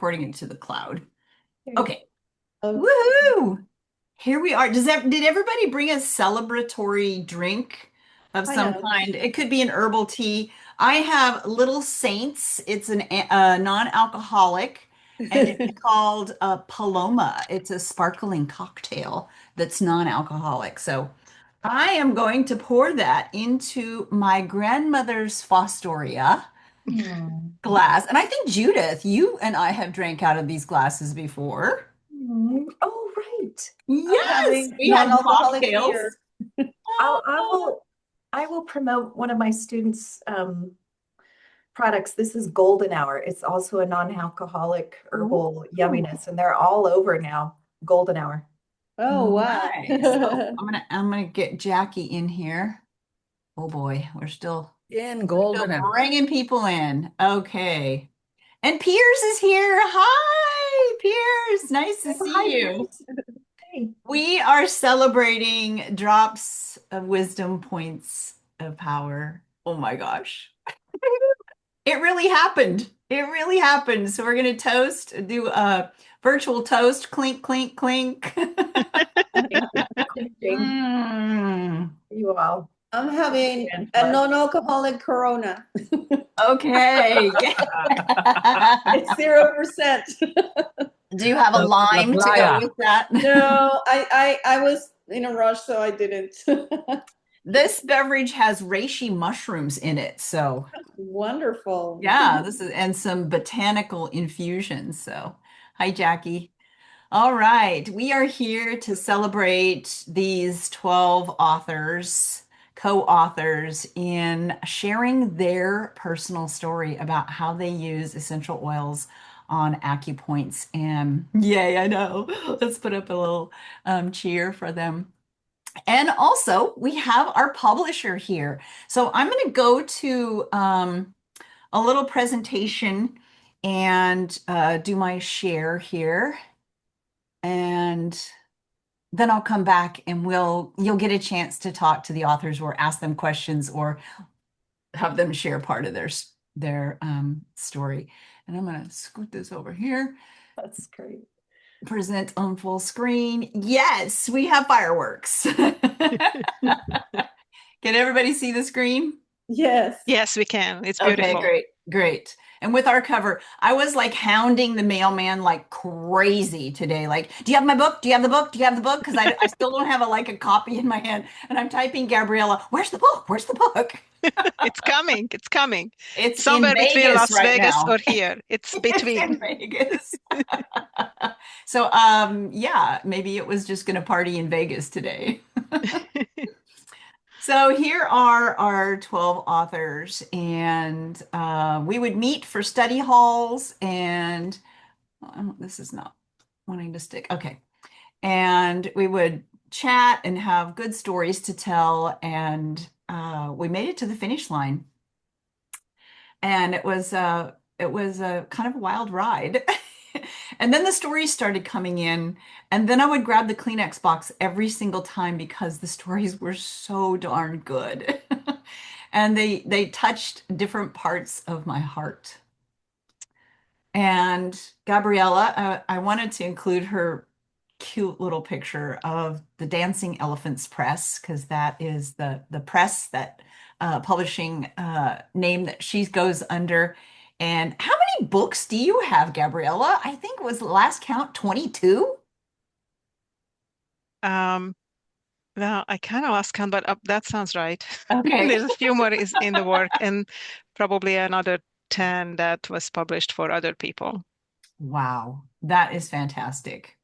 recording into the cloud. Okay. Okay. Woohoo! Here we are. Did everybody bring a celebratory drink of I some have. kind? It could be an herbal tea. I have Little Saints. It's non-alcoholic, and it's called Paloma. It's a sparkling cocktail that's non-alcoholic. So I am going to pour that into my grandmother's Fostoria Hmm. glass. And I think Judith, you and I have drank out of these glasses before. Oh, right. I'm Yes, having we had non-alcoholic mocktails. beer. I will promote one of my students' products. This is Golden Hour. It's also a non-alcoholic Ooh, herbal yumminess, and they're all over now. Golden Hour. Oh, wow. nice. Oh, I'm gonna get Jackie in here. Oh boy, In we're still golden hour. bringing people in. Okay. And Piers is here. Hi, Piers. Nice to Oh, hi, see you. Pierce. Hey. We are celebrating drops of wisdom, points of power. Oh my gosh. It really happened. It really happened. So we're going to do a virtual toast. Clink, clink, clink. Thank Mm, you all. I'm having a Angela. non-alcoholic Corona. okay. It's 0%. Do you have a La lime to go playa. with that? No, I was in a rush, so I didn't. This beverage has reishi mushrooms in it. So Wonderful. yeah, this is and some botanical infusions. So hi, Jackie. All right, we are here to celebrate these 12 authors, co-authors in sharing their personal story about how they use essential oils on acupoints. And yay, I know. Let's put up a little cheer for them. And also, we have our publisher here. So I'm going to go to a little presentation and do my share here. And then I'll come back and you'll get a chance to talk to the authors or ask them questions or have them share part of their story. And I'm going to scoot this over here, That's great. present on full screen. Yes, we have fireworks. Can everybody see the screen? Yes. Yes, we can. It's Okay, beautiful. great, great. And with our cover, I was like hounding the mailman like crazy today. Like, do you have my book? Do you have the book? Do you have the book? Because I still don't have a copy in my hand. And I'm typing Gabriella, where's the book? Where's the book? It's coming. It's coming. It's in Somewhere between Vegas Las right Vegas now. or here. It's It's between. in Vegas. So yeah, maybe it was just gonna party in Vegas today. So here are our 12 authors, and we would meet for study halls, and this is not wanting to stick. Okay. And we would chat and have good stories to tell, and we made it to the finish line. And it was a kind of a wild ride. And then the stories started coming in, and then I would grab the Kleenex box every single time because the stories were so darn good. And they touched different parts of my heart. And Gabriella, I wanted to include her cute little picture of the Dancing Elephants Press because that is the press that publishing name that she goes under. And how many books do you have, Gabriella? I think it was last count 22. Um, well, I kind of lost count, but that sounds right. Okay. There's a few more is in the work and probably another 10 that was published for other people. Wow, that is fantastic.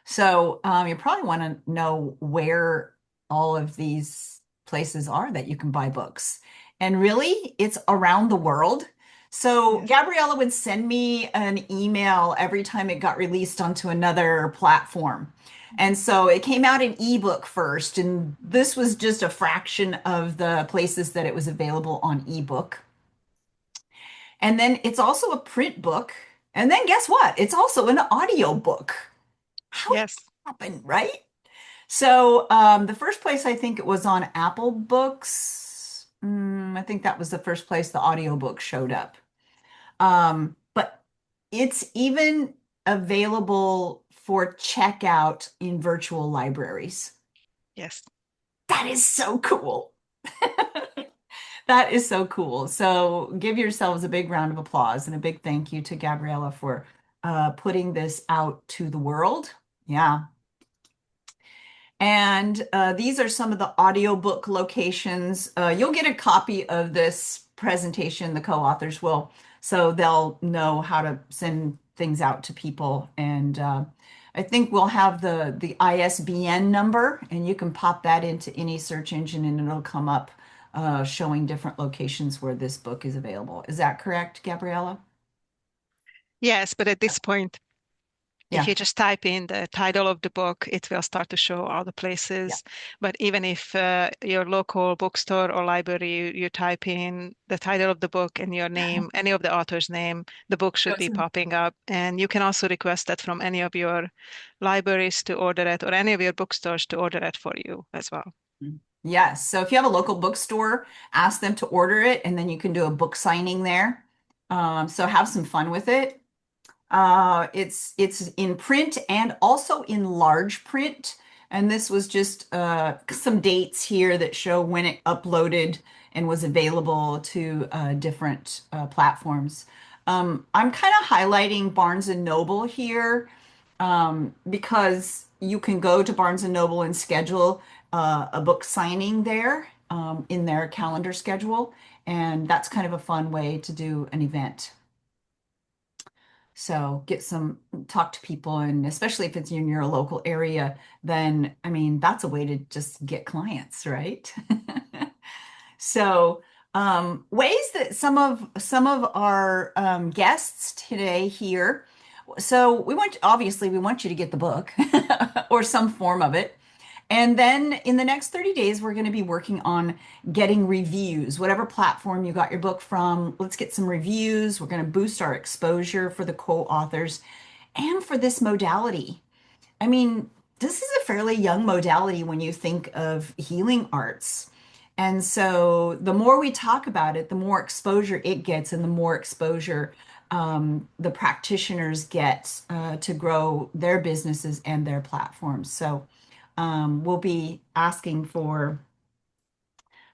So you probably want to know where all of these places are that you can buy books. And really, it's around the world. So Yes. Gabriella would send me an email every time it got released onto another platform. And so it came out in ebook first, and this was just a fraction of the places that it was available on ebook. And then it's also a print book. And then guess what? It's also an audio book. How did Yes. that happen, right? So the first place I think it was on Apple Books. I think that was the first place the audiobook showed up. But it's even available for checkout in virtual libraries. Yes. That is so cool. That is so cool. So give yourselves a big round of applause and a big thank you to Gabriella for putting this out to the world. Yeah. And these are some of the audiobook locations. You'll get a copy of this presentation, the co-authors will, so they'll know how to send things out to people. And I think we'll have the ISBN number, and you can pop that into any search engine and it'll come up showing different locations where this book is available. Is that correct, Gabriella? Yes, but at this point, if Yeah. you just type in the title of the book, it will start to show all the Yeah. places. But even if your local bookstore or library, you type in the title of the book and your name, any of the author's name, the book should be popping up. And you can also request that from any of your libraries to order it or any of your bookstores to order it for you as well. Yes. So if you have a local bookstore, ask them to order it, and then you can do a book signing there. So have some fun with it. It's in print and also in large print. And this was just some dates here that show when it uploaded and was available to different platforms. I'm kind of highlighting Barnes and Noble here because you can go to Barnes and Noble and schedule a book signing there in their calendar schedule. And that's kind of a fun way to do an event. So talk to people, and especially if it's in your local area, then I mean, that's a way to just get clients, right? So, ways that some of our guests today here. So obviously we want you to get the book or some form of it. And then in the next 30 days, we're going to be working on getting reviews. Whatever platform you got your book from, let's get some reviews. We're going to boost our exposure for the co-authors and for this modality. I mean, this is a fairly young modality when you think of healing arts. And so the more we talk about it, the more exposure it gets, and the more exposure the practitioners get to grow their businesses and their platforms. So we'll be asking for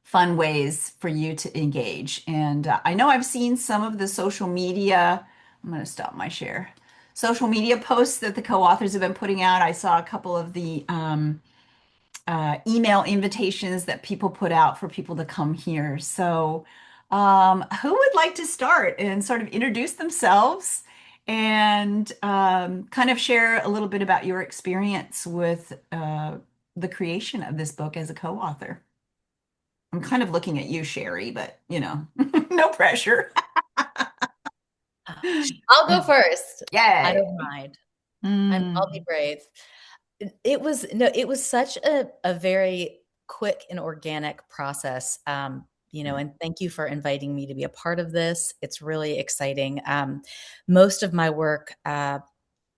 fun ways for you to engage. And I know I've seen some of the social media. I'm going to stop my share. Social media posts that the co-authors have been putting out. I saw a couple of the email invitations that people put out for people to come here. So, who would like to start and sort of introduce themselves and kind of share a little bit about your experience with the creation of this book as a co-author? I'm kind of looking at you, Sherry, but no pressure. I'll go first. I Yay. don't mind. I'll be Mm. brave. It was such a very quick and organic process. And thank you for inviting me to be a part of this. It's really exciting. Most of my work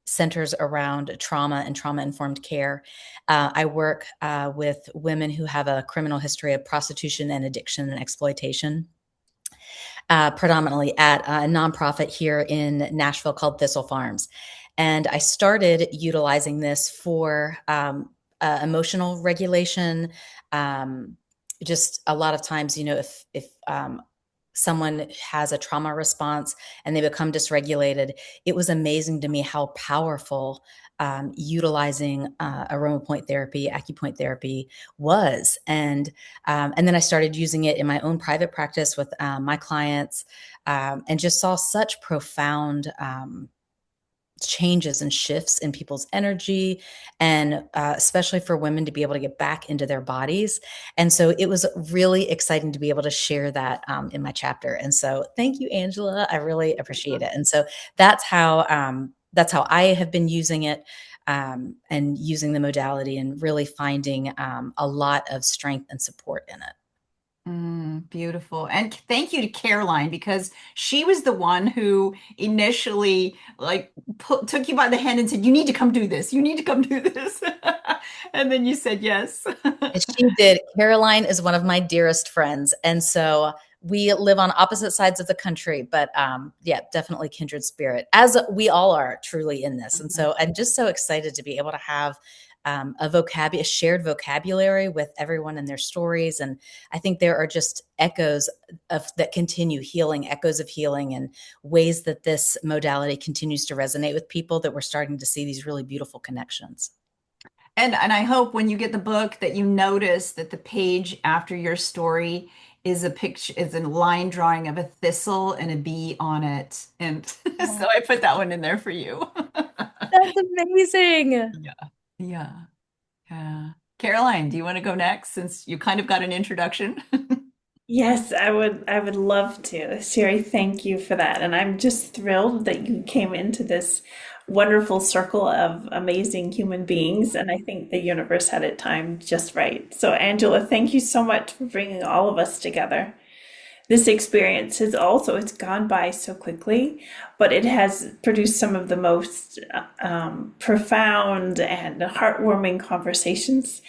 centers around trauma and trauma-informed care. I work with women who have a criminal history of prostitution and addiction and exploitation. Predominantly at a nonprofit here in Nashville called Thistle Farms. And I started utilizing this for emotional regulation. Just a lot of times, if someone has a trauma response and they become dysregulated, it was amazing to me how powerful utilizing aroma point therapy, acupoint therapy was. And then I started using it in my own private practice with my clients, and just saw such profound changes and shifts in people's energy, and especially for women to be able to get back into their bodies. And so it was really exciting to be able to share that in my chapter. And so thank you, Angela. I really appreciate it. And so that's how I have been using it, and using the modality, and really finding a lot of strength and support in it. Beautiful. And thank you to Caroline, because she was the one who initially took you by the hand and said, "You need to come do this. You need to come do this." And then you said yes. And she did. Caroline is one of my dearest friends. And so we live on opposite sides of the country, but yeah, definitely kindred spirit, as we all are truly in this. And so I'm just so excited to be able to have a shared vocabulary with everyone and their stories. And I think there are just echoes that continue healing, echoes of healing, and ways that this modality continues to resonate with people, that we're starting to see these really beautiful connections. And I hope when you get the book that you notice that the page after your story is a line drawing of a thistle and a bee on it. And so I put that one in there for you. That's amazing. Yeah. Yeah. Yeah. Caroline, do you want to go next since you kind of got an introduction? Yes, I would love to. Sherry, thank you for that. And I'm just thrilled that you came into this wonderful circle of amazing human beings. And I think the universe had it timed just right. So, Angela, thank you so much for bringing all of us together. This experience has also, it's gone by so quickly, but it has produced some of the most profound and heartwarming conversations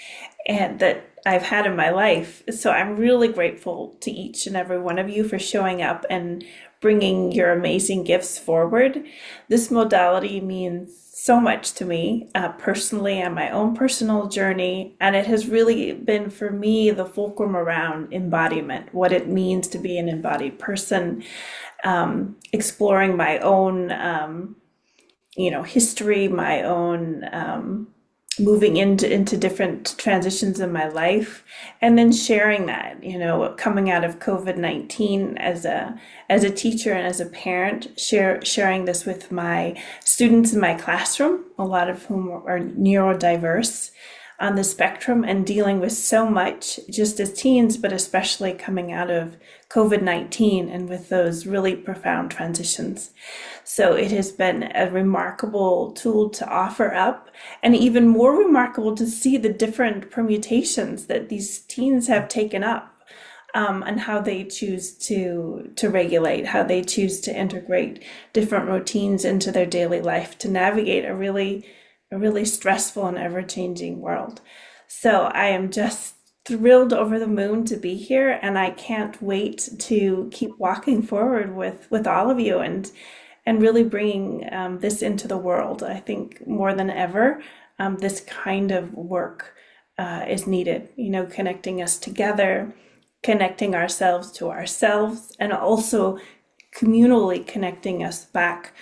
and that I've had in my life. So I'm really grateful to each and every one of you for showing up and bringing your amazing gifts forward. This modality means so much to me personally and my own personal journey. And it has really been for me the fulcrum around embodiment, what it means to be an embodied person, exploring my own, history, my own moving into different transitions in my life, and then sharing that, coming out of COVID-19 as a teacher and as a parent, sharing this with my students in my classroom, a lot of whom are neurodiverse on the spectrum, and dealing with so much just as teens, but especially coming out of COVID-19 and with those really profound transitions. So it has been a remarkable tool to offer up, and even more remarkable to see the different permutations that these teens have taken up, and how they choose to regulate, how they choose to integrate different routines into their daily life to navigate a really stressful and ever-changing world. So I am just thrilled over the moon to be here, and I can't wait to keep walking forward with all of you and really bringing this into the world. I think more than ever, this kind of work is needed. Connecting us together, connecting ourselves to ourselves, and also communally connecting us back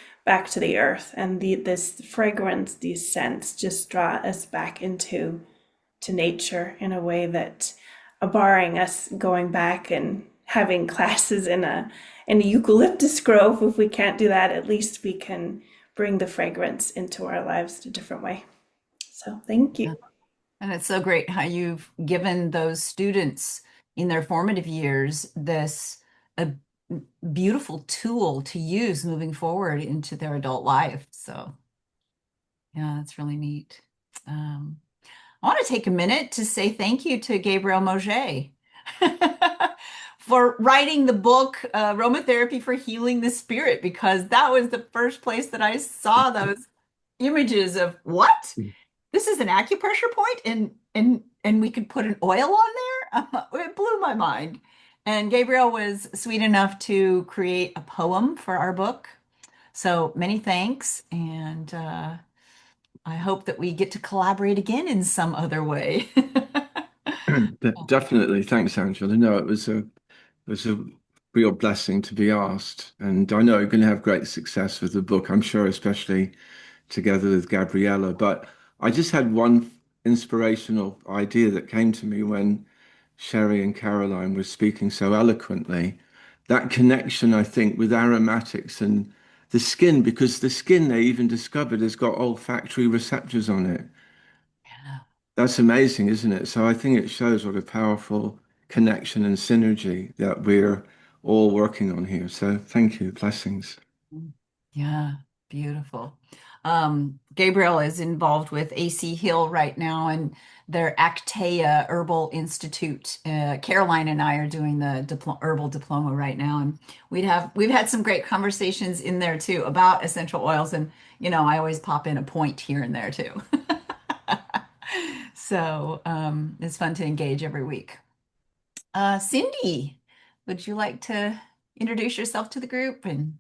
to the earth. And this fragrance, these scents, just draw us back into nature in a way that, barring us going back and having classes in a eucalyptus grove, if we can't do that, at least we can bring the fragrance into our lives in a different way. So thank you. And it's so great how you've given those students in their formative years this a beautiful tool to use moving forward into their adult life. So yeah, that's really neat. I want to take a minute to say thank you to Gabrielle Moget for writing the book, Aromatherapy for Healing the Spirit, because that was the first place that I saw those images of what? This is an acupressure point and we could put an oil on there? It blew my mind. And Gabrielle was sweet enough to create a poem for our book. So many thanks. And I hope that we get to collaborate again in some other way. Definitely. Thanks, Angela. No, it was a real blessing to be asked. And I know you're going to have great success with the book, I'm sure, especially together with Gabriella. But I just had one inspirational idea that came to me when Sherry and Caroline were speaking so eloquently. That connection, I think, with aromatics and the skin, because the skin they even discovered has got olfactory receptors on it. That's amazing, isn't it? So I think it shows what a powerful connection and synergy that we're all working on here. So thank you. Blessings. Yeah, beautiful. Gabriel is involved with AC Hill right now and their Actea Herbal Institute. Caroline and I are doing the herbal diploma right now, and we've had some great conversations in there too about essential oils, and I always pop in a point here and there too. So it's fun to engage every week. Cindy, would you like to introduce yourself to the group? And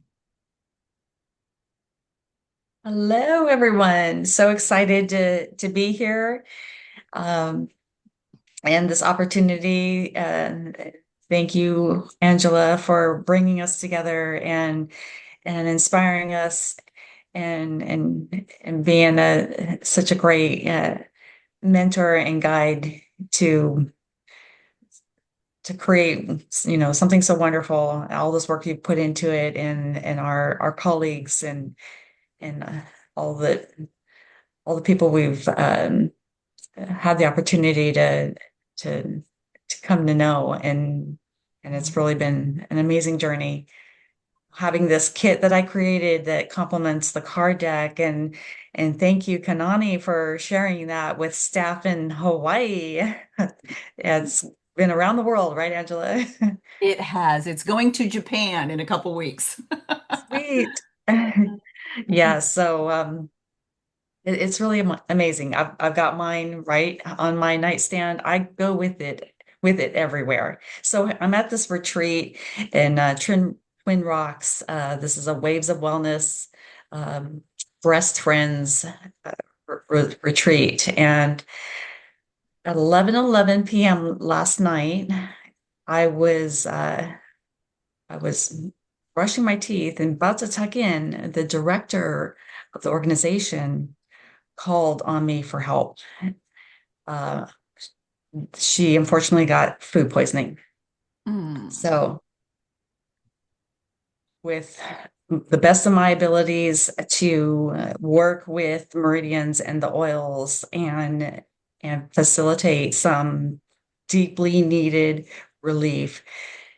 Hello, everyone. So excited to be here, um, and this opportunity. Thank you, Angela, for bringing us together and inspiring us and being such a great mentor and guide to to create, something so wonderful. All this work you've put into it, and our colleagues and all the all the people we've had the opportunity to to come to know, and it's really been an amazing journey having this kit that I created that complements the card deck, and thank you, Kanani, for sharing that with staff in Hawaii. It's been around the world, right, Angela? it has. It's going to Japan in a couple weeks. Sweet. Yeah, so it's really amazing. I've got mine right on my nightstand. I go with it everywhere. So I'm at this retreat in Twin Rocks. This is a Waves of Wellness um, Breast Friends retreat, and at 11:11 p.m. last night, I was uh, I was brushing my teeth and about to tuck in. The director of the organization called on me for help. Uh, she unfortunately got food poisoning. Mm. So, with the best of my abilities to work with meridians and the oils and facilitate some deeply needed relief.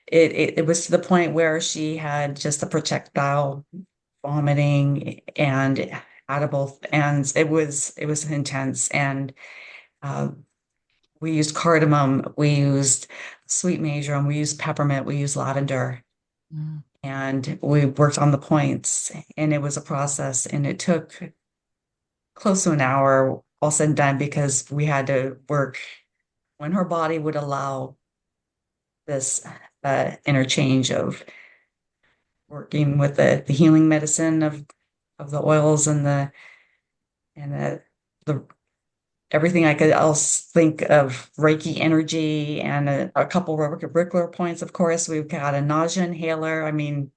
It was to the point where she had just a projectile vomiting and audible, and it was intense. And um, we used cardamom, we used sweet marjoram, we used peppermint, we used lavender, Mm. and we worked on the points. And it was a process, and it took close to an hour, all said and done, because we had to work when her body would allow this interchange of working with the healing medicine of the oils and the everything I could else think of, Reiki energy, and a couple of auricular points. Of course, we've got a nausea inhaler. I mean,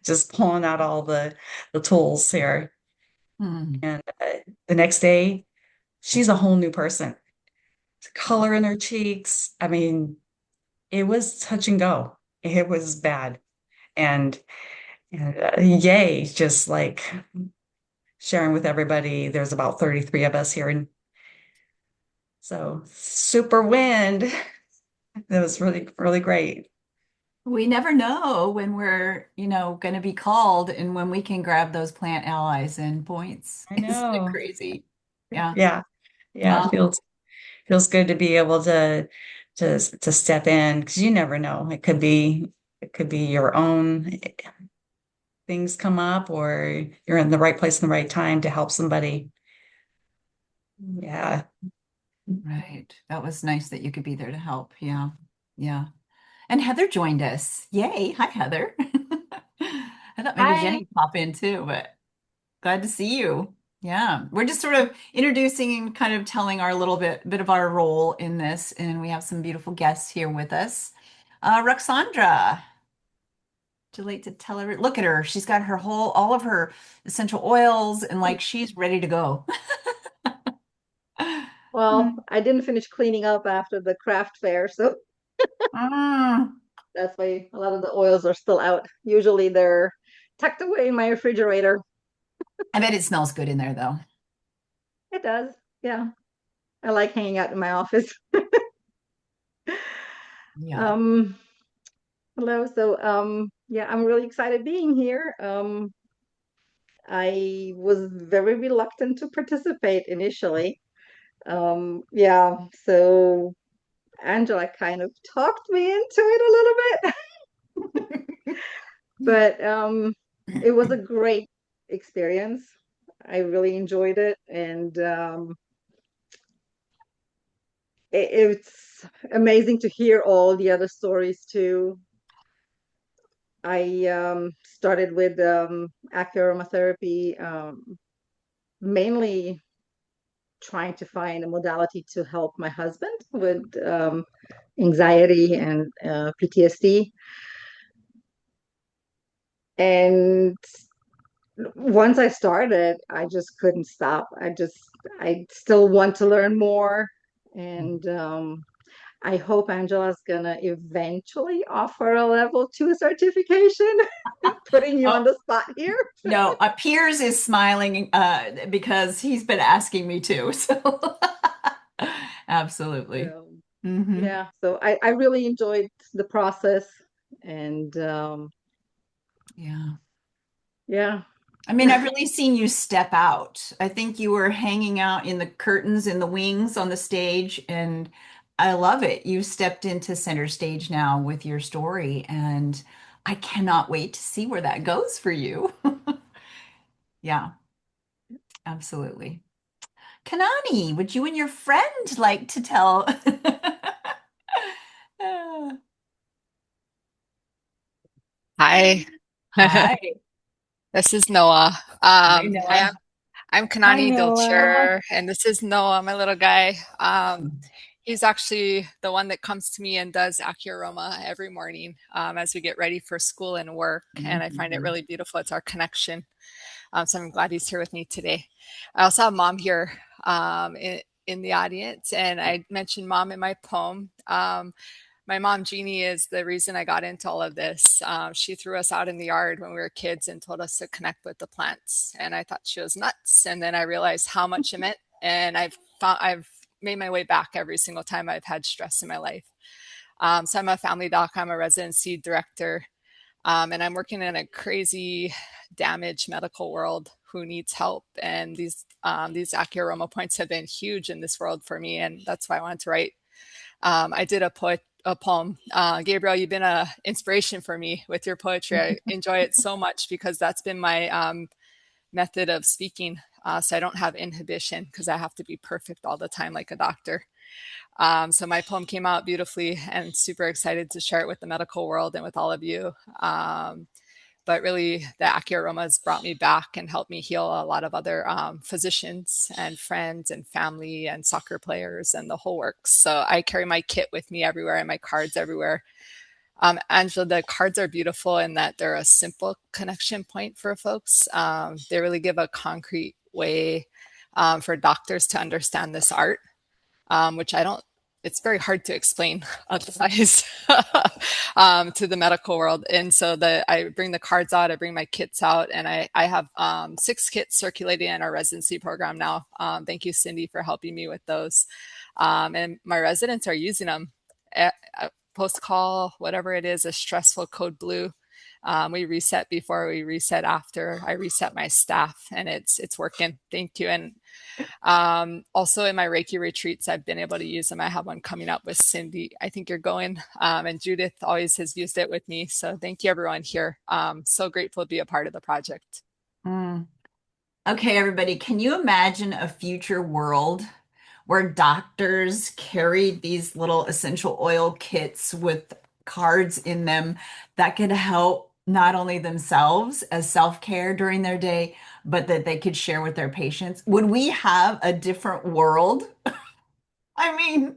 just pulling out all the tools here. Mm. And the next day, she's a whole new person. Color in her cheeks. I mean, it was touch and go. It was bad. And, and yay, just like sharing with everybody. There's about 33 of us here, and so super wind. That was really, really great. We never know when we're, going to be called and when we can grab those plant allies and points. I Isn't it know. crazy? Yeah. Yeah. Yeah. It Um, feels good to be able to step in, because you never know. It could be your own things come up, or you're in the right place in the right time to help somebody. Yeah. right. That was nice that you could be there to help. Yeah. Yeah. And Heather joined us. Yay. Hi, Heather. I thought maybe Hi. Jenny would pop in too, but glad to see you. Yeah. We're just sort of introducing and kind of telling our little bit of our role in this. And we have some beautiful guests here with us. Roxandra, would you like to tell her? Look at her. She's got all of her essential oils and like she's ready to go. Well, I didn't finish cleaning up after the craft fair, so Mm. that's why a lot of the oils are still out. Usually they're tucked away in my refrigerator. I bet it smells good in there though. It does. Yeah. I like hanging out in my office. Yeah. Um, Hello. So yeah, I'm really excited being here. I was very reluctant to participate initially. Yeah, so Angela kind of talked me into it a little bit. But it was a great experience. I really enjoyed it, and it's amazing to hear all the other stories too. I started with acuaromatherapy, mainly trying to find a modality to help my husband with anxiety and PTSD. And once I started, I just couldn't stop. I still want to learn more. And I hope Angela's gonna eventually offer a level 2 certification. Putting you on Oh, the spot here. no, Piers is smiling because he's been asking me to. So absolutely. So, Hmm. yeah, so I really enjoyed the process and Yeah. yeah. I mean, I've really seen you step out. I think you were hanging out in the curtains in the wings on the stage, and I love it. You stepped into center stage now with your story, and I cannot wait to see where that goes for you. Yeah, absolutely. Kanani, would you and your friend like to tell? Hi, Hi. this is Noah. Hi, Hi, Noah. I'm Hi, Kanani Noah. Dilcher, and this is Noah, my little guy. He's actually the one that comes to me and does Acuaroma every morning as we get ready for school and work, and I find it Mhm. really beautiful. It's our connection. So I'm glad he's here with me today. I also have Mom here in the audience, and I mentioned Mom in my poem. My mom, Jeannie, is the reason I got into all of this. She threw us out in the yard when we were kids and told us to connect with the plants. And I thought she was nuts. And then I realized how much it meant. And I've made my way back every single time I've had stress in my life. So I'm a family doc, I'm a residency director, and I'm working in a crazy damaged medical world who needs help. And these Acuaroma points have been huge in this world for me. And that's why I wanted to write. I did a poem. Gabriel, you've been an inspiration for me with your poetry. I enjoy it so much because that's been my method of speaking. So I don't have inhibition because I have to be perfect all the time like a doctor. So my poem came out beautifully and super excited to share it with the medical world and with all of you. But really, the Acuaroma has brought me back and helped me heal a lot of other physicians and friends and family and soccer players and the whole works. So I carry my kit with me everywhere and my cards everywhere. Angela, the cards are beautiful in that they're a simple connection point for folks. They really give a concrete way for doctors to understand this art, which I don't, it's very hard to explain otherwise to the medical world. And so I bring the cards out, I bring my kits out, and I have 6 kits circulating in our residency program now. Thank you, Cindy, for helping me with those. And my residents are using them. Post call, whatever it is, a stressful code blue. We reset before, we reset after. I reset my staff, and it's working. Thank you. And also in my Reiki retreats, I've been able to use them. I have one coming up with Cindy. I think you're going. And Judith always has used it with me. So thank you everyone here. So grateful to be a part of the project. Mm. Okay, everybody, can you imagine a future world where doctors carried these little essential oil kits with cards in them that could help not only themselves as self-care during their day, but that they could share with their patients? Would we have a different world? I mean,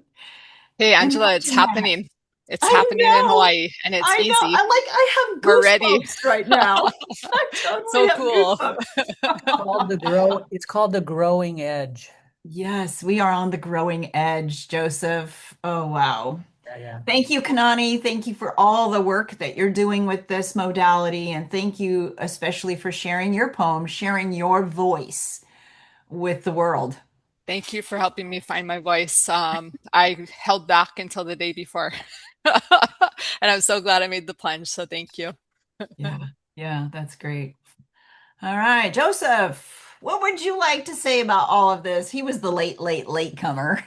Hey, Angela, it's imagine that. happening. It's I happening in know. Hawaii and it's I know. easy. I have We're ready. goosebumps right now. I totally So have cool. goosebumps. It's called the growing edge. Yes, we are on the growing edge, Joseph. Oh, wow. Yeah, yeah. Thank you, Kanani. Thank you for all the work that you're doing with this modality. And thank you especially for sharing your poem, sharing your voice with the world. Thank you for helping me find my voice. I held back until the day before. And I'm so glad I made the plunge. So thank you. Yeah, yeah, that's great. All right, Joseph, what would you like to say about all of this? He was the late comer,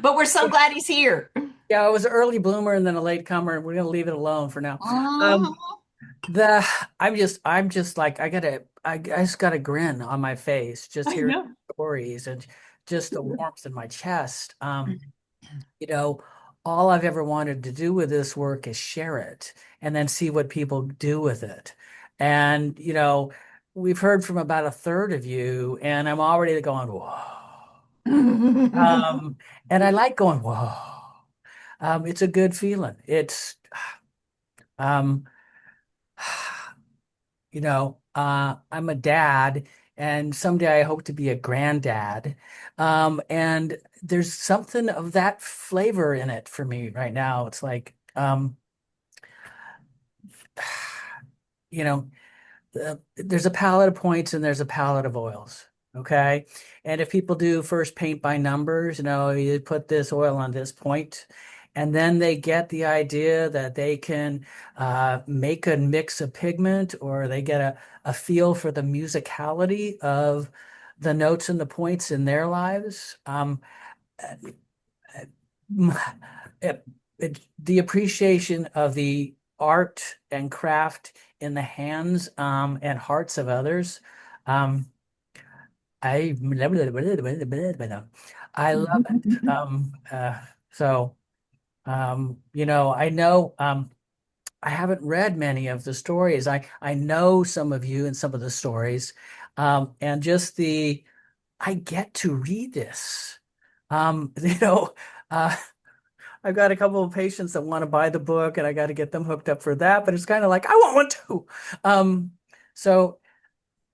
but we're so glad he's here. Yeah, I was an early bloomer and then a late comer. We're gonna leave it alone for now. Mhm. Um, the I'm just like I just got a grin on my face just I hearing know. stories and just the warmth in my chest. You know, all I've ever wanted to do with this work is share it and then see what people do with it. And, we've heard from about a third of you, and I'm already going, whoa. Um, and I like going, whoa. It's a good feeling. Um, I'm a dad, and someday I hope to be a granddad. And there's something of that flavor in it for me right now. It's like, you know, there's a palette of points and there's a palette of oils. Okay. And if people do first paint by numbers, you put this oil on this point, and then they get the idea that they can make a mix of pigment, or they get a feel for the musicality of the notes and the points in their lives. it, the appreciation of the art and craft in the hands and hearts of others. Um, I I love it. So I know I haven't read many of the stories. I know some of you and some of the stories, and just I get to read this. You know, uh, I've got a couple of patients that want to buy the book, and I got to get them hooked up for that. But it's kind of like I want one too. So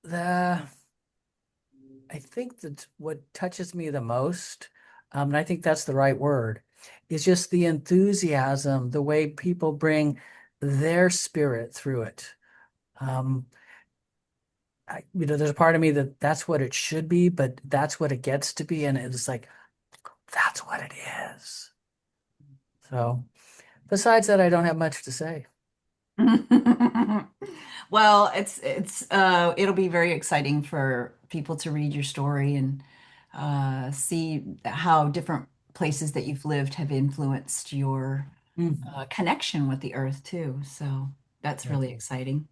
the I think that what touches me the most, and I think that's the right word, is just the enthusiasm, the way people bring their spirit through it. Um, there's a part of me that's what it should be, but that's what it gets to be, and it's like that's what it is. So, besides that, I don't have much to say. Well, it's it'll be very exciting for people to read your story and see how different places that you've lived have influenced your Mm. connection with the earth too. So that's Yeah. really exciting.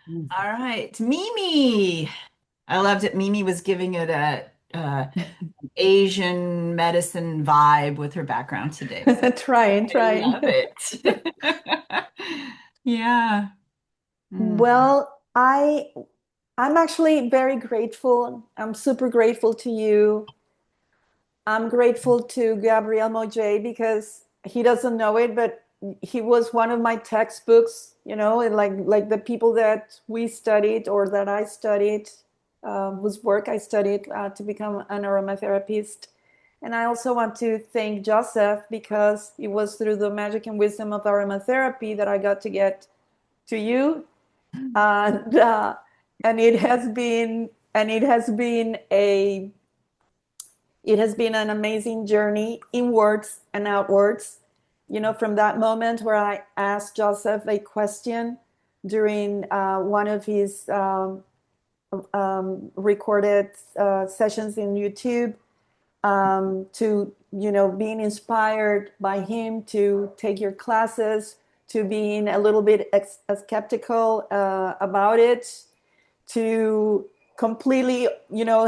Mm. All right, Mimi. I loved it. Mimi was giving it a Asian medicine vibe with her background today. So Trying, I trying. love it. Yeah. Mm. Well, I'm actually very grateful. I'm super grateful to you. I'm grateful to Gabriel Moje because he doesn't know it, but he was one of my textbooks, and like the people that we studied or that I studied, whose work I studied to become an aromatherapist. And I also want to thank Joseph because it was through the magic and wisdom of aromatherapy that I got to get to you. And it has been an amazing journey inwards and outwards. From that moment where I asked Joseph a question during one of his recorded sessions in YouTube, to being inspired by him to take your classes, to being a little bit skeptical about it, to completely,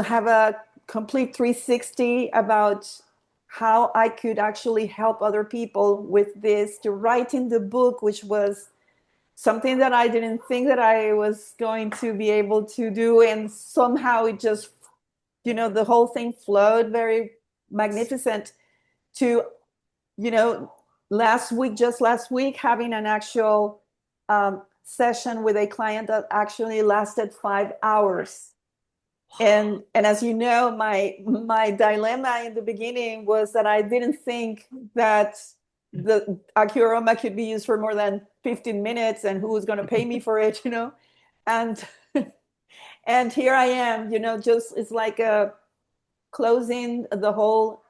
have a complete 360 about how I could actually help other people with this, to writing the book, which was something that I didn't think that I was going to be able to do. And somehow it just, the whole thing flowed very magnificent to, you know, just last week, having an actual session with a client that actually lasted 5 hours. And as you know, my dilemma in the beginning was that I didn't think that the Acuroma could be used for more than 15 minutes, and who was going to pay me for it, and and here I am, just it's like a closing the whole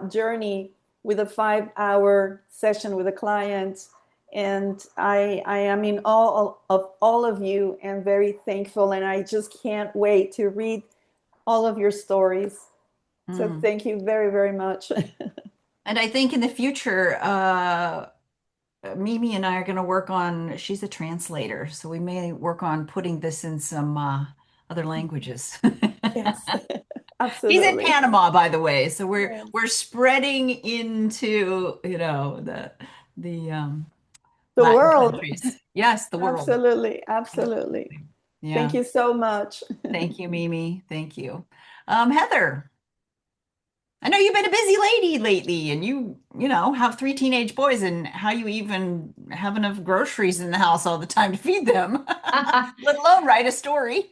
journey with a 5 hour session with a client. And I am in awe of all of you and very thankful. And I just can't wait to read all of your stories. So Mm. thank you very, very much. And I think in the future, Mimi and I are going to work on, she's a translator, so we may work on putting this in some other languages. Yes. He's in Absolutely. Panama, by the way, so Yeah. we're spreading into, the The Latin world. countries. Yes, the world. Absolutely. Absolutely. Absolutely. Thank Yeah. you so much. Thank you, Mimi. Thank you. Heather, I know you've been a busy lady lately, and you have three teenage boys, and how you even have enough groceries in the house all the time to feed them, let alone write a story.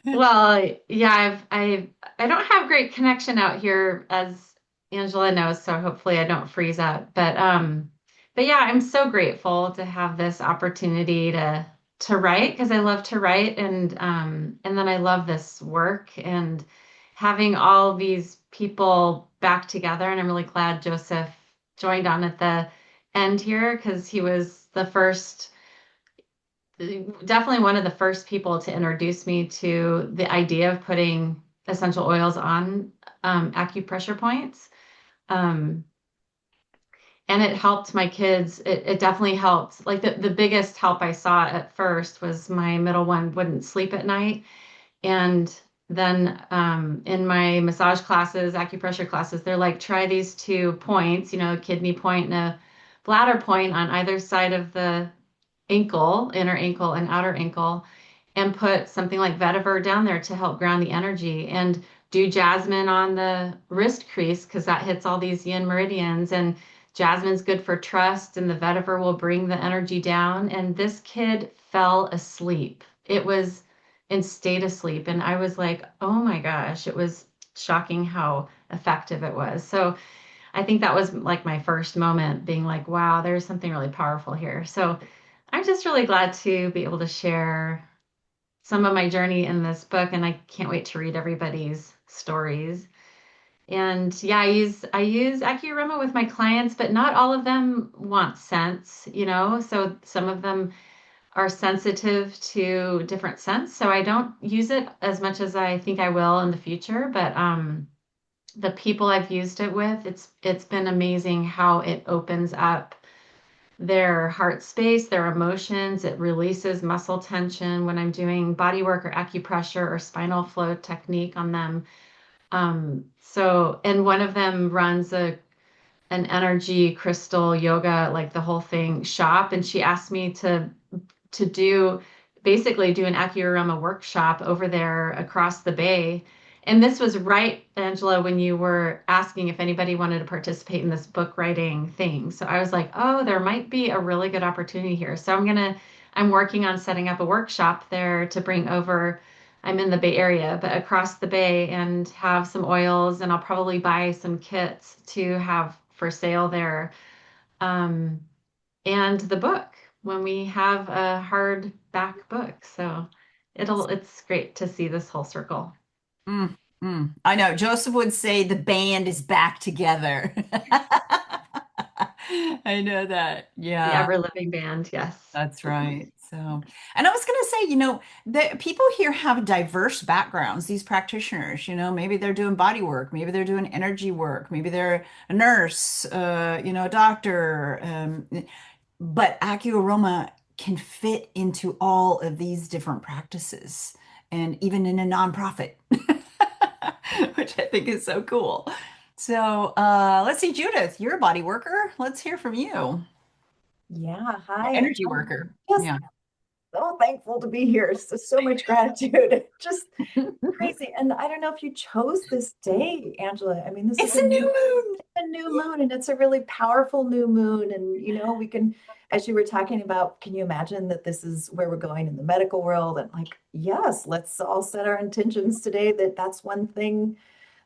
Well, yeah, I don't have great connection out here, as Angela knows, so hopefully I don't freeze up. But yeah, I'm so grateful to have this opportunity to write because I love to write, and then I love this work and having all these people back together. And I'm really glad Joseph joined on at the end here because he was the first, definitely one of the first people to introduce me to the idea of putting essential oils on acupressure points. Um, and it helped my kids. It definitely helped. Like the biggest help I saw at first was my middle one wouldn't sleep at night. And then in my massage classes, acupressure classes, they're like, try these 2 points, kidney point and a bladder point on either side of the ankle, inner ankle and outer ankle, and put something like vetiver down there to help ground the energy. And do jasmine on the wrist crease because that hits all these yin meridians. And jasmine's good for trust, and the vetiver will bring the energy down. And this kid fell asleep. It was in state of sleep. And I was like, oh my gosh, it was shocking how effective it was. So I think that was like my first moment being like, wow, there's something really powerful here. So I'm just really glad to be able to share some of my journey in this book, and I can't wait to read everybody's stories. And yeah, I use Acuarema with my clients, but not all of them want scents. So some of them are sensitive to different scents. So I don't use it as much as I think I will in the future. But the people I've used it with, it's been amazing how it opens up their heart space, their emotions. It releases muscle tension when I'm doing body work or acupressure or spinal flow technique on them. And one of them runs an energy crystal yoga, like the whole thing shop. And she asked me to basically do an Acuarema workshop over there across the bay. And this was right, Angela, when you were asking if anybody wanted to participate in this book writing thing. So I was like, oh, there might be a really good opportunity here. So I'm working on setting up a workshop there to bring over. I'm in the Bay Area, but across the bay, and have some oils, and I'll probably buy some kits to have for sale there. Um, and the book when we have a hardback book. So it's great to see this whole circle. Mm, I know. Joseph would say the band is back together. I know that. The Yeah. ever living band, yes. That's right. So, and I was going to say, the people here have diverse backgrounds, these practitioners, maybe they're doing body work, maybe they're doing energy work, maybe they're a nurse, a doctor. But AccuAroma can fit into all of these different practices and even in a nonprofit, which I think is so cool. So, let's see, Judith, you're a body worker. Let's hear from you. Yeah, hi. Energy worker. Just Yeah. so thankful to be here. So much gratitude. Just crazy. And I don't know if you chose this day, Angela. I mean, this is It's a new moon. a new moon, and it's a really powerful new moon. And we can, as you were talking about, can you imagine that this is where we're going in the medical world? And like, yes, let's all set our intentions today that that's one thing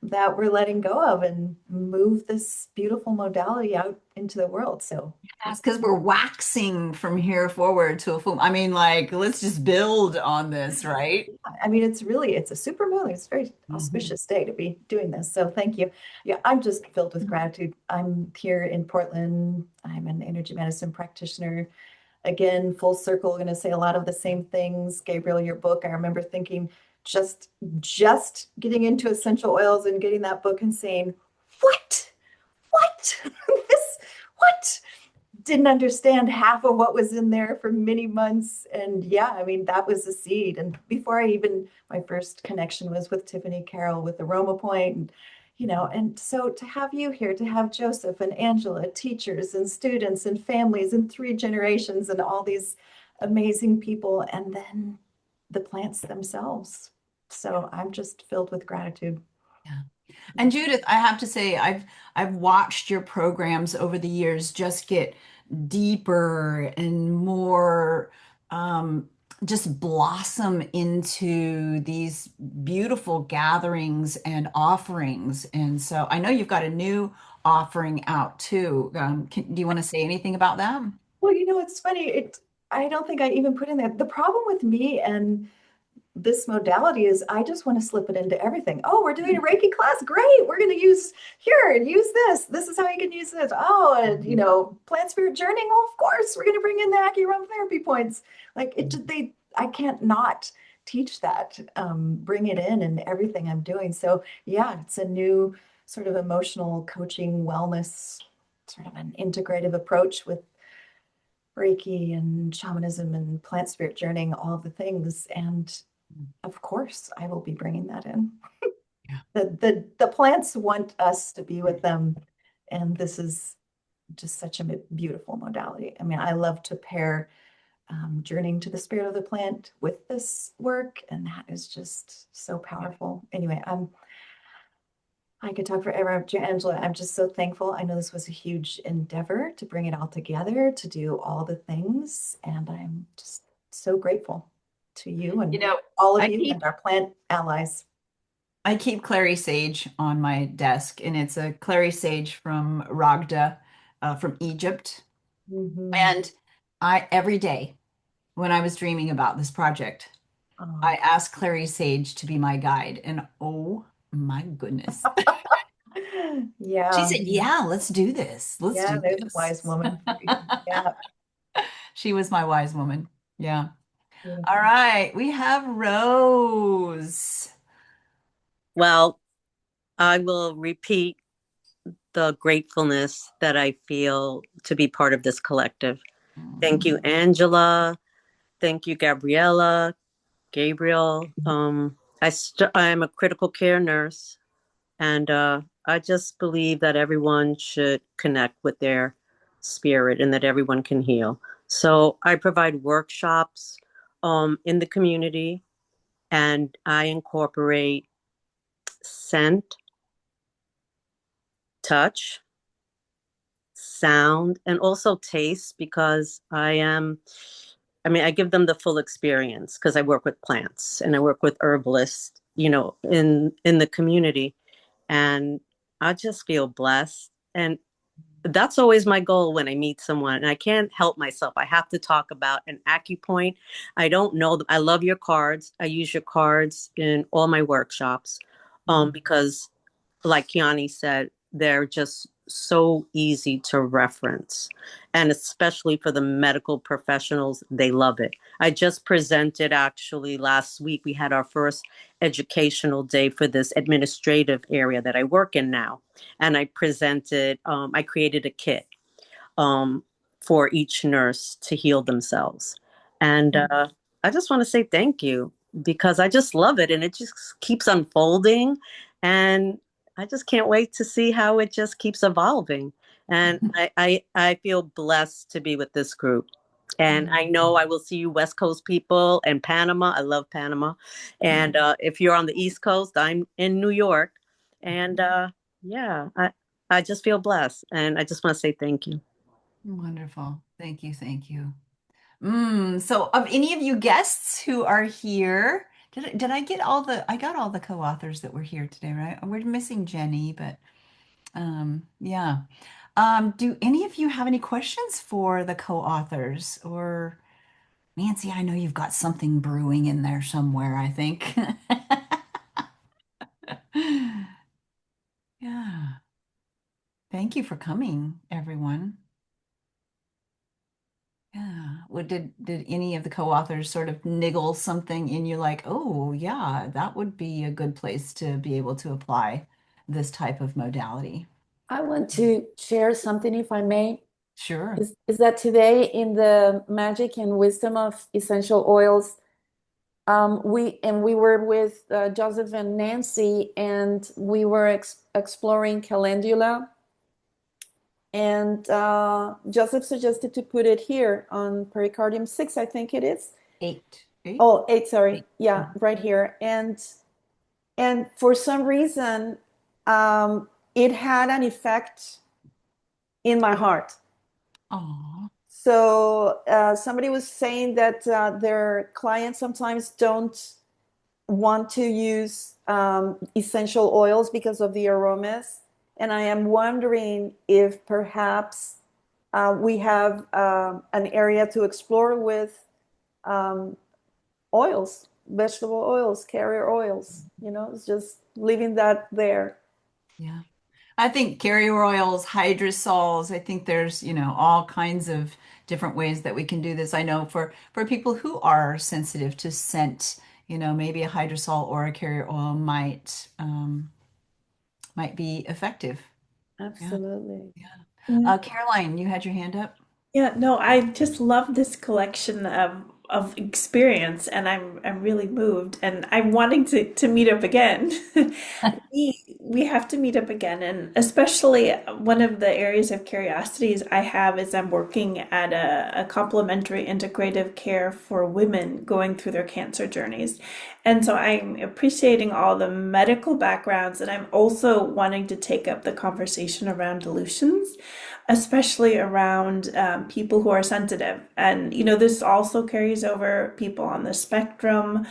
that we're letting go of and move this beautiful modality out into the world. So Yes, because we're waxing from here forward to a full. I mean, like, let's just build on this, right? I mean, it's a super moon. It's a very Mhm. auspicious day to be doing this. So thank you. Yeah, I'm just filled with gratitude. I'm here in Portland. I'm an energy medicine practitioner. Again, full circle, going to say a lot of the same things. Gabriel, your book, I remember thinking just getting into essential oils and getting that book and saying, what? This, what? didn't understand half of what was in there for many months. And yeah, I mean, that was the seed. And before I even, my first connection was with Tiffany Carroll with Aroma Point, and and so to have you here, to have Joseph and Angela, teachers and students and families and three generations and all these amazing people, and then the plants themselves. So I'm just filled with gratitude. Yeah. And Judith, I have to say, I've watched your programs over the years just get deeper and more just blossom into these beautiful gatherings and offerings. And so I know you've got a new offering out too. Do you want to say anything about that? Well, it's funny. I don't think I even put in there. The problem with me and this modality is I just want to slip it into everything. Oh, we're doing a Reiki class. Great. We're going to use here and use this. This is how you can use this. Oh, and plant spirit journeying. Oh, of course, we're going to bring in the acupressure points. Like I can't not teach that, bring it in everything I'm doing. So yeah, it's a new sort of emotional coaching wellness, sort of an integrative approach with Reiki and shamanism and plant spirit journeying, all the things. And of course, I will be bringing that in. Yeah. The plants want us to be with them, and this is just such a beautiful modality. I mean, I love to pair journeying to the spirit of the plant with this work, and that is just so powerful. Anyway, I could talk forever, Angela. I'm just so thankful. I know this was a huge endeavor to bring it all together, to do all the things, and I'm just so grateful to you You and know, all of I you keep and our plant allies. I keep clary sage on my desk, and it's a clary sage from Ragda, from Egypt. Mhm. And I every day when I was dreaming about this project, I Oh. asked Clary Sage to be my guide, and oh my goodness, she Yeah, said, "Yeah, let's do this. Let's yeah, do there's a this." wise woman for you. Yeah, She was my wise woman. Yeah. All beautiful. right, we have Rose. Well, I will repeat the gratefulness that I feel to be part of this collective. Thank you, Angela. Thank you, Gabriella, Gabriel. I'm a critical care nurse, and I just believe that everyone should connect with their spirit and that everyone can heal. So I provide workshops in the community, and I incorporate scent, touch, sound, and also taste because I mean, I give them the full experience because I work with plants and I work with herbalists, in the community. And I just feel blessed. And that's always my goal when I meet someone. And I can't help myself. I have to talk about an acupoint. I don't know. I love your cards. I use your cards in all my workshops because like Kiani said, they're just so easy to reference. And especially for the medical professionals, they love it. I just presented actually last week. We had our first educational day for this administrative area that I work in now. And I created a kit um, for each nurse to heal themselves. And I just want to say thank you because I just love it and it just keeps unfolding. And I just can't wait to see how it just keeps evolving. And I feel blessed to be with this group. And I know I will see you West Coast people and Panama. I love Panama. And if you're on the East Coast, I'm in New York. And yeah, I just feel blessed. And I just want to say thank you. Wonderful. Thank you. Thank you. So of any of you guests who are here, did I get I got all the co-authors that were here today, right? We're missing Jenny, but yeah. Do any of you have any questions for the co-authors? Or Nancy, I know you've got something brewing in there somewhere, I think. Yeah. Thank you for coming, everyone. Yeah. Well, did any of the co-authors sort of niggle something in you like, oh yeah, that would be a good place to be able to apply this type of modality? I want to share something, if I may. Sure. is that today in the magic and wisdom of essential oils, we were with Joseph and Nancy, and we were exploring calendula. And Joseph suggested to put it here on pericardium 6, I think it is. Eight. Eight? Oh, 8, sorry. Eight. Yeah, right here. And for some reason, it had an effect in my heart. Oh. So somebody was saying that their clients sometimes don't want to use essential oils because of the aromas. And I am wondering if perhaps we have an area to explore with um, oils, vegetable oils, carrier oils. It's just leaving that there. Yeah. I think carrier oils, hydrosols, I think there's, all kinds of different ways that we can do this. I know for people who are sensitive to scent, maybe a hydrosol or a carrier oil might be effective. Yeah. Absolutely. Yeah. Yeah. Caroline, you had your hand up? Yeah, no, I just love this collection of experience, and I'm really moved, and I'm wanting to meet up again. We have to meet up again, and especially one of the areas of curiosities I have is I'm working at a complementary integrative care for women going through their cancer journeys. And so I'm appreciating all the medical backgrounds, and I'm also wanting to take up the conversation around dilutions, especially around people who are sensitive. And, this also carries over people on the spectrum.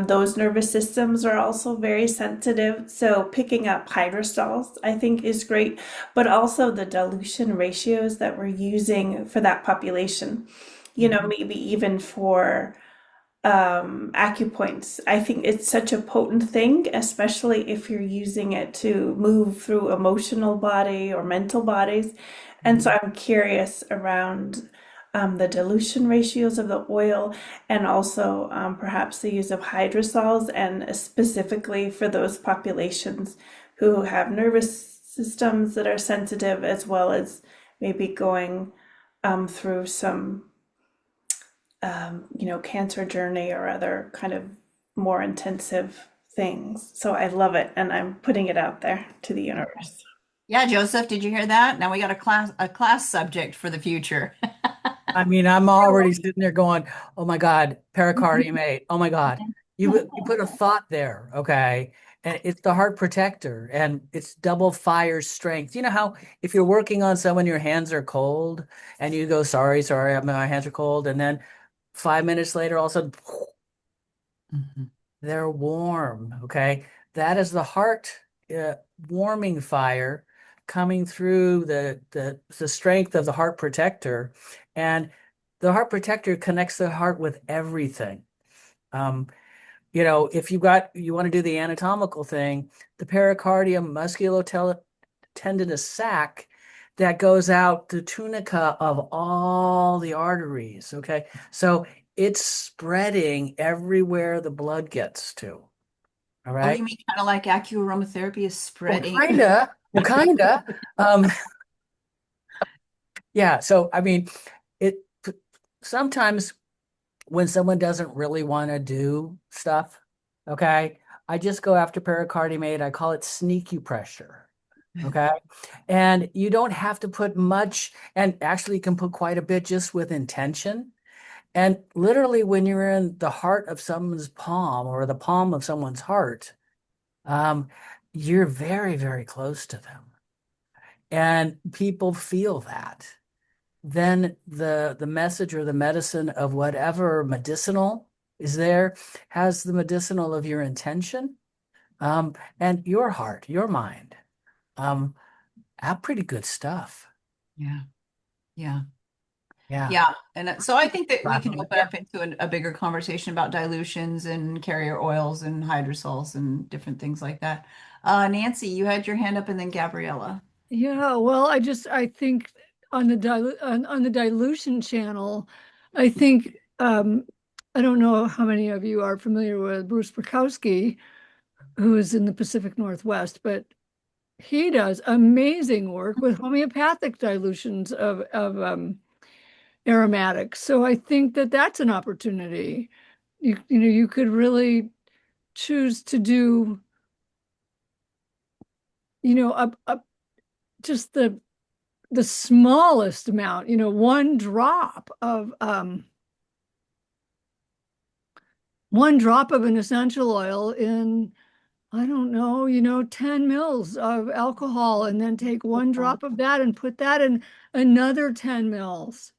Those nervous systems are also very sensitive. So picking up hydrosols, I think, is great, but also the dilution ratios that we're using for that population, maybe even for acupoints. I think it's such a potent thing, especially if you're using it to move through emotional body or mental bodies. And so I'm curious around the dilution ratios of the oil, and also perhaps the use of hydrosols, and specifically for those populations who have nervous systems that are sensitive, as well as maybe going through some cancer journey or other kind of more intensive things. So I love it, and I'm putting it out there to the universe. Yeah, Joseph, did you hear that? Now we got a class subject for the future. I mean, I'm already sitting there going, "Oh my God, pericardium 8. Oh my God." You put a thought there, okay? And it's the heart protector, and it's double fire strength. You know how if you're working on someone, your hands are cold and you go, "Sorry, sorry, my hands are cold." And then 5 minutes later, all of a sudden, Mhm. they're warm, okay? That is the heart uh, warming fire coming through the strength of the heart protector. And the heart protector connects the heart with everything. Um, if you want to do the anatomical thing, the pericardium musculotendinous sac that goes out the tunica of all the arteries. Okay. So it's spreading everywhere the blood gets to. All Oh, right. you mean kind of like acuaromatherapy is Well, spreading? kinda. Well, kinda. Um, yeah. So, I mean, it sometimes when someone doesn't really want to do stuff, okay, I just go after pericardium 8. I call it sneaky pressure. Okay. And you don't have to put much, and actually you can put quite a bit just with intention. And literally, when you're in the heart of someone's palm or the palm of someone's heart, um, you're very, very close to them. And people feel that. Then the message or the medicine of whatever medicinal is there has the medicinal of your intention, and your heart, your mind. Um, pretty good stuff. Yeah. Yeah. Yeah. Yeah. And so I think that we can open Yeah. up into a bigger conversation about dilutions and carrier oils and hydrosols and different things like that. Nancy, you had your hand up, and then Gabriella. Yeah, well, I think on the dilution channel, I think I don't know how many of you are familiar with Bruce Bukowski, who is in the Pacific Northwest, but he does amazing work with homeopathic dilutions of aromatics. So I think that that's an opportunity. You know, you could really choose to do, you know, just the smallest amount, you know, one drop of an essential oil in, I don't know, you know, 10 mils of alcohol, and then take one drop of that and put that in another 10 mils.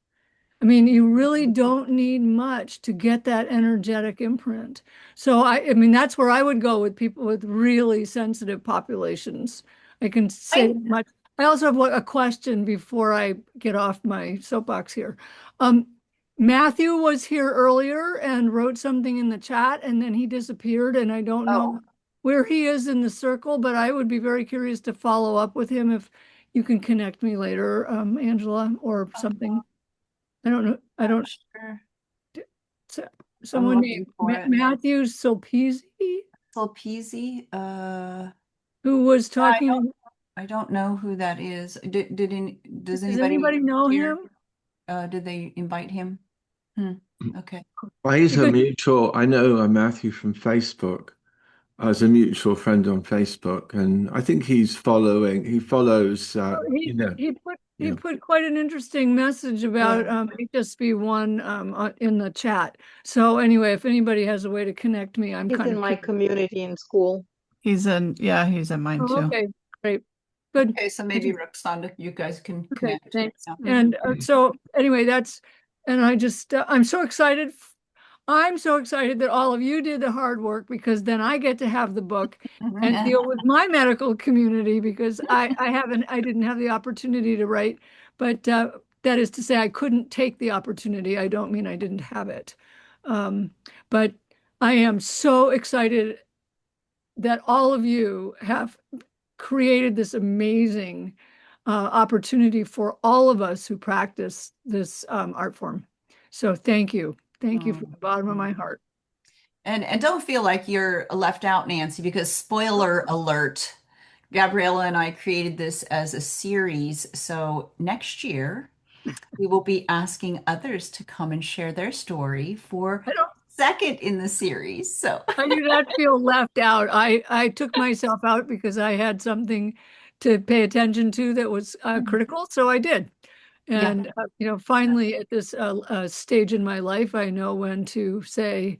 I mean, you really don't need much to get that energetic imprint. So I mean, that's where I would go with people with really sensitive populations. I can say I that much. I also have a question before I get off my soapbox here. Um, Matthew was here earlier and wrote something in the chat, and then he disappeared, and I don't know oh where he is in the circle, but I would be very curious to follow up with him if you can connect me later, Angela, or something. I don't know. I don't. sure. So, I'm someone named looking for it. Matthew Sulpizi, Sulpizi. who was I talking. I don't know who that is. Does Does anybody anybody know here? him? Did they invite him? Hmm. Okay. Well, he's a Because mutual. I know Matthew from Facebook as a mutual friend on Facebook, and I think he's following. He follows. he You know, he yeah. put quite an interesting message about Good. HSB1 in the chat. So anyway, if anybody has a way to connect me, I'm He's kind in of my curious. community in school. He's in mine Oh, too. okay, great, good. Okay, so maybe Roxana, you guys can Okay, connect. thanks. Yeah. And so anyway, and I just, I'm so excited. I'm so excited that all of you did the hard work, because then I get to have the book and deal with my medical community, because I didn't have the opportunity to write, but that is to say I couldn't take the opportunity. I don't mean I didn't have it. But I am so excited that all of you have created this amazing opportunity for all of us who practice this art form. So thank you. Thank you from the bottom of my heart. And don't feel like you're left out, Nancy, because spoiler alert, Gabriella and I created this as a series. So next year we will be asking others to come and share their story for I don't second in the series. So I do not feel left out. I took myself out because I had something to pay attention to that was critical, so I did. yeah. And you know, finally at this stage in my life, I know when to say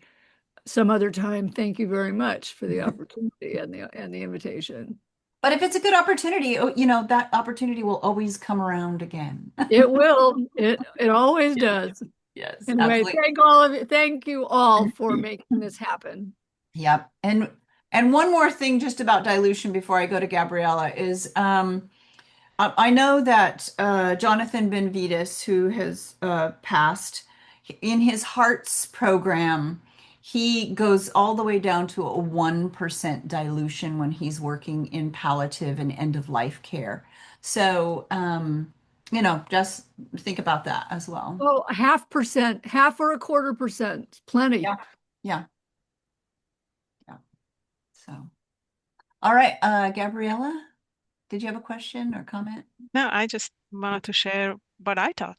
some other time, thank you very much for the opportunity and the invitation. But if it's a good opportunity, you know, that opportunity will always come around again. It will. It always does. Yes, Anyway, absolutely. thank you all for making this happen. Yep. And one more thing just about dilution before I go to Gabriella is I know that Jonathan Benvides, who has passed, in his Hearts program, he goes all the way down to a 1% dilution when he's working in palliative and end of life care. So, you know, just think about that as well. Oh, 0.5%, half or 1/4%, plenty. Yeah. Yeah. Yeah. So, all right, Gabriella, did you have a question or comment? No, I just wanted to share what I thought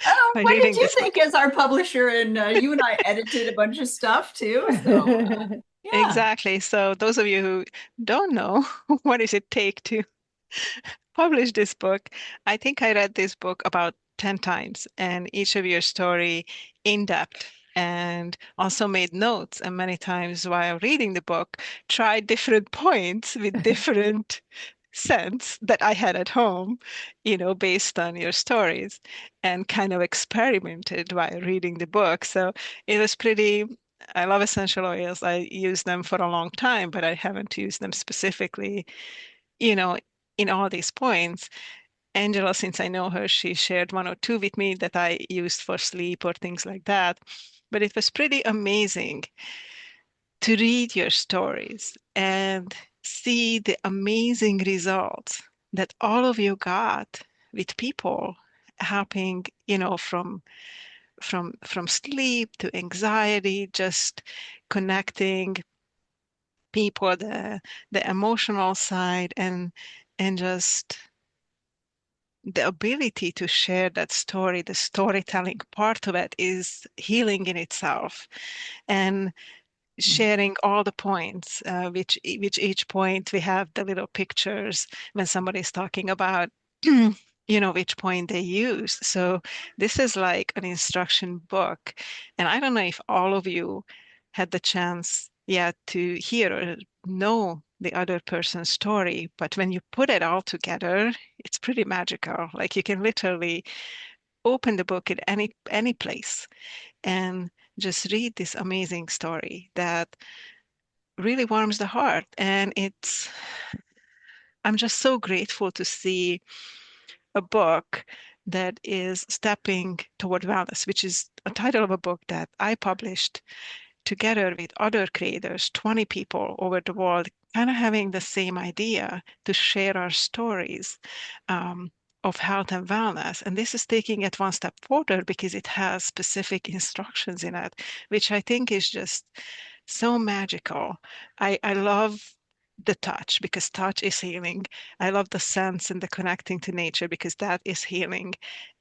Oh, by what did reading you this think book. as our publisher? And you and I edited a bunch of stuff too. So, yeah. Exactly. So those of you who don't know, what does it take to publish this book? I think I read this book about 10 times, and each of your story in depth, and also made notes, and many times while reading the book tried different points with different sense that I had at home, based on your stories, and kind of experimented while reading the book. So it was pretty. I love essential oils. I use them for a long time, but I haven't used them specifically, you know, in all these points. Angela, since I know her, she shared one or two with me that I used for sleep or things like that. But it was pretty amazing to read your stories and see the amazing results that all of you got with people helping, from sleep to anxiety, just connecting people, the emotional side, and just the ability to share that story, the storytelling part of it is healing in itself. And sharing all the points, which each point we have the little pictures when somebody's talking about, which point they use. So this is like an instruction book. And I don't know if all of you had the chance yet to hear or know the other person's story, but when you put it all together, it's pretty magical. Like you can literally open the book at any place and just read this amazing story that really warms the heart. And I'm just so grateful to see a book that is stepping toward wellness, which is a title of a book that I published together with other creators, 20 people over the world, kind of having the same idea to share our stories of health and wellness. And this is taking it one step further because it has specific instructions in it, which I think is just so magical. I love the touch because touch is healing. I love the sense and the connecting to nature because that is healing.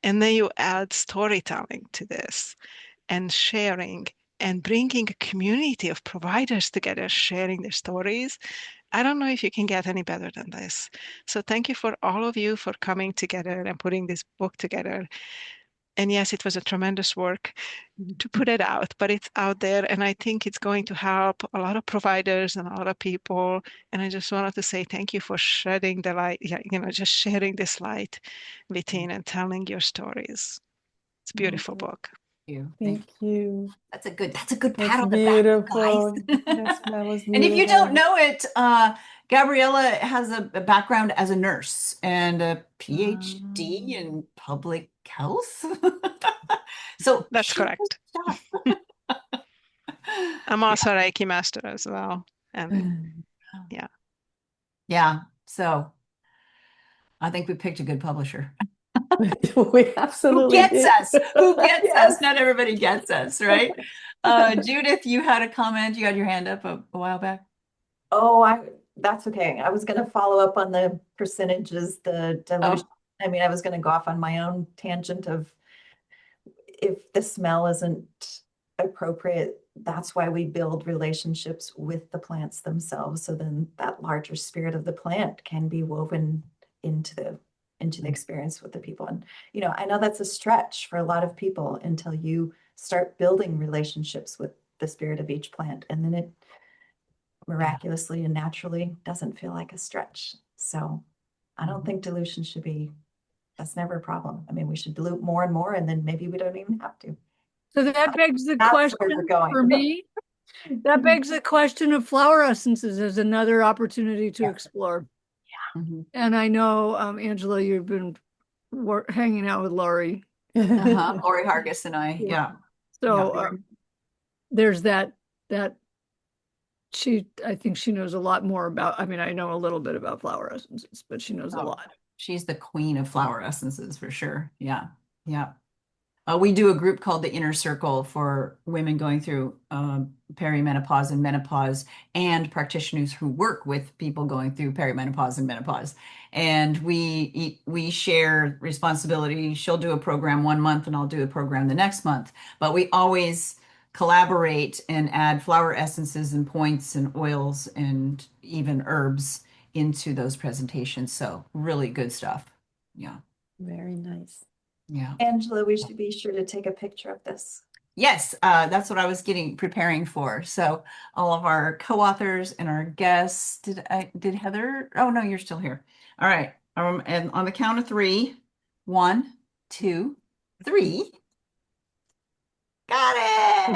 And then you add storytelling to this and sharing and bringing a community of providers together, sharing their stories. I don't know if you can get any better than this. So thank you for all of you for coming together and putting this book together. And yes, it was a tremendous work to put it out, but it's out there, and I think it's going to help a lot of providers and a lot of people. And I just wanted to say thank you for shedding the light, yeah, just sharing this light within and telling your stories. It's a beautiful book. Thank you. That's a good That's pat on the back, beautiful. guys. That was And if you don't beautiful. know it, Gabriella has a background as a nurse and a PhD in public health. So That's she correct. knows stuff. I'm also a Reiki master as well. And yeah. Yeah. So I think we picked a good publisher. We absolutely Who gets did. us? Who gets us? Yes. Not everybody gets us, right? Judith, you had a comment. You had your hand up a while back. Oh, that's okay. I was going to follow up on the percentages, the dilution. I mean, I was going to go off on my own tangent of if the smell isn't appropriate, that's why we build relationships with the plants themselves. So then that larger spirit of the plant can be woven into the experience with the people. And I know that's a stretch for a lot of people until you start building relationships with the spirit of each plant. And then it miraculously and naturally doesn't feel like a stretch. So I don't think dilution should be, that's never a problem. I mean, we should dilute more and more, and then maybe we don't even have to. So that begs the That's where we're question going. for me. That begs the question of flower essences as another opportunity to explore. And I know, Angela, you've been hanging out with Laurie. Lori Hargis and I, yeah. So there's that I think she knows a lot more about, I mean, I know a little bit about flower essences, but she knows a lot. She's the queen of flower essences for sure. Yeah. Yeah. We do a group called the Inner Circle for women going through perimenopause and menopause, and practitioners who work with people going through perimenopause and menopause. And we share responsibility. She'll do a program one month and I'll do a program the next month. But we always collaborate and add flower essences and points and oils and even herbs into those presentations. So really good stuff. Yeah. Very nice. Yeah. Angela, we should be sure to take a picture of this. Yes, that's what I was preparing for. So all of our co-authors and our guests, did Heather? Oh no, you're still here. All right. And on the count of three, 1, 2, 3. Got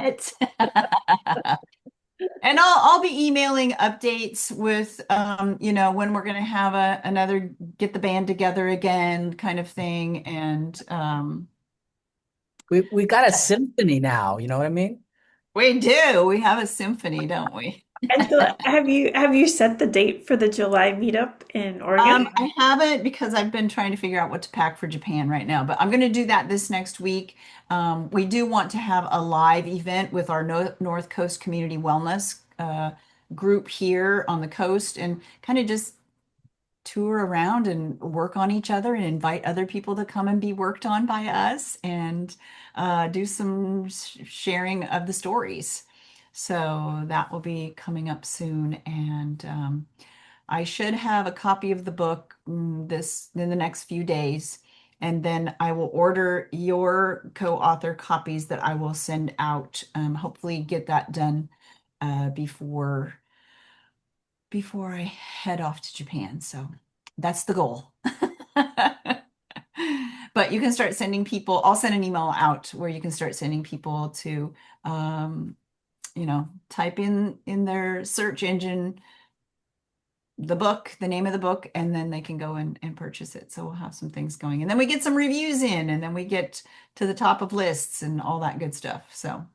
it. And I'll be emailing updates with when we're gonna have another get the band together again kind of thing. And we got a symphony now, you know what I mean? we do. We have a symphony, don't we? Angela, have you set the date for the July meetup in Oregon? I haven't, because I've been trying to figure out what to pack for Japan right now, but I'm going to do that this next week. We do want to have a live event with our North Coast Community Wellness group here on the coast and kind of just tour around and work on each other and invite other people to come and be worked on by us and do some sharing of the stories. So that will be coming up soon. And I should have a copy of the book this in the next few days. And then I will order your co-author copies that I will send out. Hopefully get that done before I head off to Japan. So that's the goal. But you can start sending people, I'll send an email out where you can start sending people to, type in their search engine, the book, the name of the book, and then they can go and purchase it. So we'll have some things going. And then we get some reviews in, and then we get to the top of lists and all that good stuff. So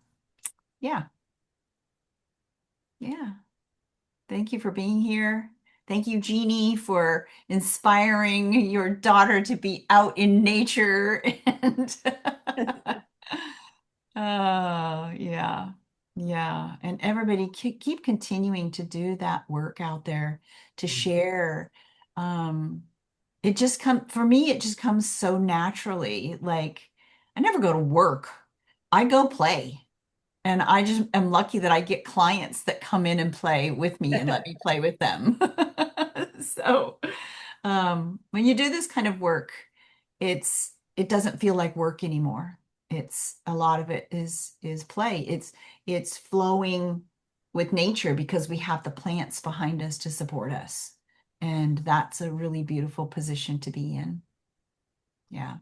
yeah. Yeah. Thank you for being here. Thank you, Jeannie, for inspiring your daughter to be out in nature. And oh, yeah. Yeah. And everybody keep continuing to do that work out there to share. It just for me, it just comes so naturally. Like I never go to work. I go play. And I just am lucky that I get clients that come in and play with me and let me play with them. So, when you do this kind of work, it doesn't feel like work anymore. It's a lot of it is play. It's flowing with nature because we have the plants behind us to support us. And that's a really beautiful position to be in. Yeah.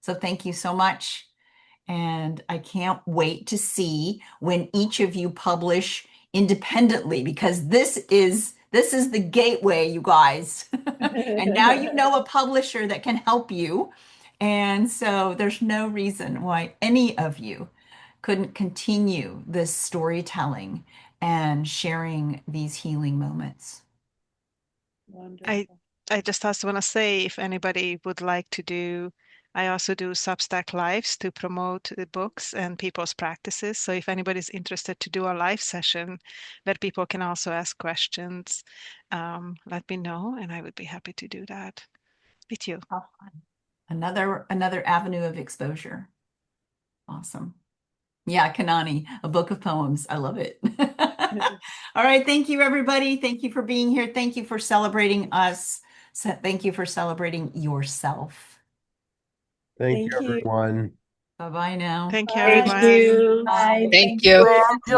So thank you so much. And I can't wait to see when each of you publish independently because this is the gateway, you guys. And now you know a publisher that can help you. And so there's no reason why any of you couldn't continue this storytelling and sharing these healing moments. I I just also want to say if anybody would like to do, I also do Substack lives to promote the books and people's practices. So if anybody's interested to do a live session where people can also ask questions, let me know and I would be happy to do that with you. How fun. Another avenue of exposure. Awesome. Yeah, Kanani, a book of poems. I love it. All right. Thank you, everybody. Thank you for being here. Thank you for celebrating us. So thank you for celebrating yourself. Thank you, everyone. Bye-bye now. Thank you, Bye. everyone. Thank you. Bye. Thank you.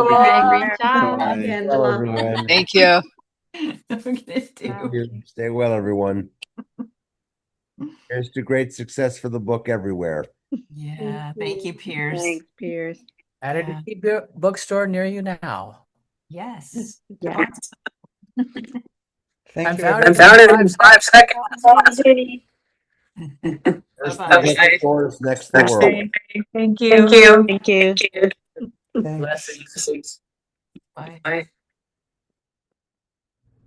Bye, great job. Thank Bye. you, Well, Angela. everyone. Thank you. Thank you. Stay well, everyone. Here's to great success for the book everywhere. Yeah. Thank you, Pierce. Thanks, Pierce. At a bookstore near you now. Yes. Yeah. Thank I'm you, found everyone. in 5 seconds. There's Bye-bye. the doors next door. Thank you. Thank you. Thanks. Blessings. Bye. Bye.